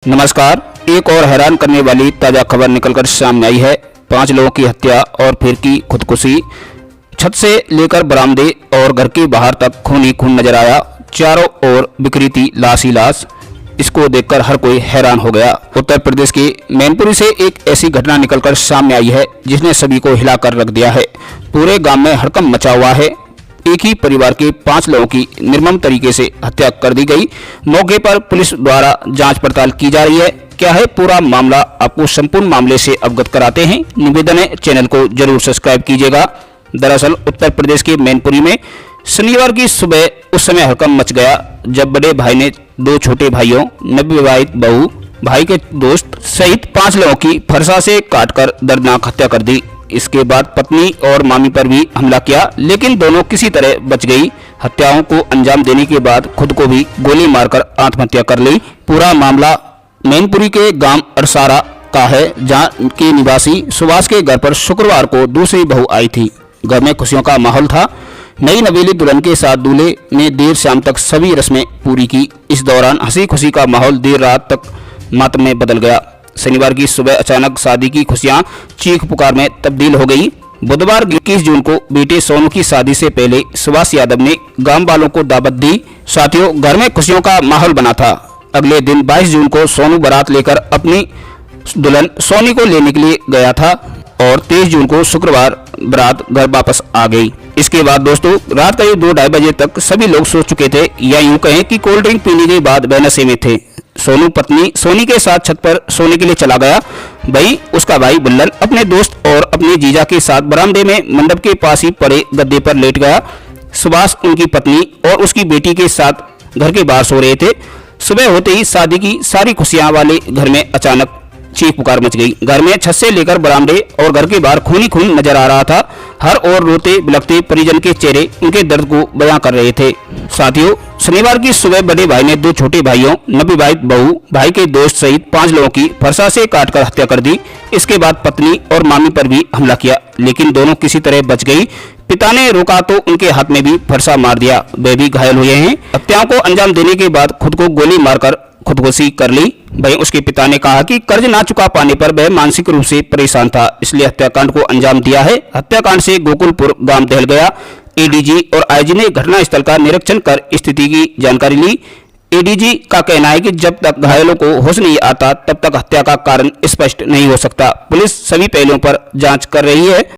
नमस्कार। एक और हैरान करने वाली ताज़ा खबर निकलकर सामने आई है। 5 लोगों की हत्या और फिर की खुदकुशी। छत से लेकर बरामदे और घर के बाहर तक खून ही खून नजर आया। चारों ओर बिखरी थी लाश ही लाश। इसको देखकर हर कोई हैरान हो गया। उत्तर प्रदेश के मैनपुरी से एक ऐसी घटना निकलकर सामने आई है जिसने सभी को हिलाकर रख दिया है। पूरे गांव में हड़कंप मचा हुआ है। एक ही परिवार के 5 लोगों की निर्मम तरीके से हत्या कर दी गई। मौके पर पुलिस द्वारा जांच पड़ताल की जा रही है। क्या है पूरा मामला, आपको संपूर्ण मामले से अवगत कराते हैं। निवेदन है, चैनल को जरूर सब्सक्राइब कीजिएगा। दरअसल उत्तर प्रदेश के मैनपुरी में शनिवार की सुबह उस समय हड़कंप मच गया जब बड़े भाई ने 2 छोटे भाइयों, नवविवाहित बहू, भाई के दोस्त सहित 5 लोगों की फरसा से काटकर दर्दनाक हत्या कर दी। इसके बाद पत्नी और मामी पर भी हमला किया, लेकिन दोनों किसी तरह बच गई। हत्याओं को अंजाम देने के बाद खुद को भी गोली मारकर आत्महत्या कर ली। पूरा मामला मैनपुरी के गांव अरसारा का है, जहां के निवासी सुभाष के घर पर शुक्रवार को दूसरी बहू आई थी। घर में खुशियों का माहौल था। नई नवेली दुल्हन के साथ दूल्हे ने देर शाम तक सभी रस्में पूरी की। इस दौरान हंसी खुशी का माहौल देर रात तक मातम में बदल गया। शनिवार की सुबह अचानक शादी की खुशियां चीख पुकार में तब्दील हो गई। बुधवार 21 जून को बेटे सोनू की शादी से पहले सुभाष यादव ने गांव वालों को दावत दी। साथियों, घर में खुशियों का माहौल बना था। अगले दिन 22 जून को सोनू बारात लेकर अपनी दुल्हन सोनी को लेने के लिए गया था और 23 जून को शुक्रवार बारात घर वापस आ गई। इसके बाद दोस्तों रात करीब 2-2:30 बजे तक सभी लोग सो चुके थे, या यूं कहें कि कोल्ड ड्रिंक पीने के बाद वह नशे में थे। सोनू पत्नी सोनी के साथ छत पर सोने के लिए चला गया। वहीं उसका भाई बुल्लन अपने दोस्त और अपने जीजा के साथ बरामदे में मंडप के पास ही पड़े गद्दे पर लेट गया। सुभाष उनकी पत्नी और उसकी बेटी के साथ घर के बाहर सो रहे थे। सुबह होते ही शादी की सारी खुशियां वाले घर में अचानक चीख पुकार मच गई। घर में छत से लेकर बरामदे और घर के बाहर खून ही खून नजर आ रहा था। हर ओर रोते बिलखते परिजन के चेहरे उनके दर्द को बयां कर रहे थे। साथियों, शनिवार की सुबह बड़े भाई ने 2 छोटे भाइयों, नवविवाहित बहू, भाई के दोस्त सहित 5 लोगों की फरसा से काटकर हत्या कर दी। इसके बाद पत्नी और मामी पर भी हमला किया, लेकिन दोनों किसी तरह बच गई। पिता ने रोका तो उनके हाथ में भी फरसा मार दिया। वे भी घायल हुए हैं। हत्याओं को अंजाम देने के बाद खुद को गोली मारकर खुदकुशी कर ली। वहीं उसके पिता ने कहा कि कर्ज ना चुका पाने पर वह मानसिक रूप से परेशान था, इसलिए हत्याकांड को अंजाम दिया है। हत्याकांड से गोकुलपुर गांव दहल गया। एडीजी और आईजी ने घटनास्थल का निरीक्षण कर स्थिति की जानकारी ली। एडीजी का कहना है कि जब तक घायलों को होश नहीं आता तब तक हत्या का कारण स्पष्ट नहीं हो सकता। पुलिस सभी पहलुओं पर जांच कर रही है।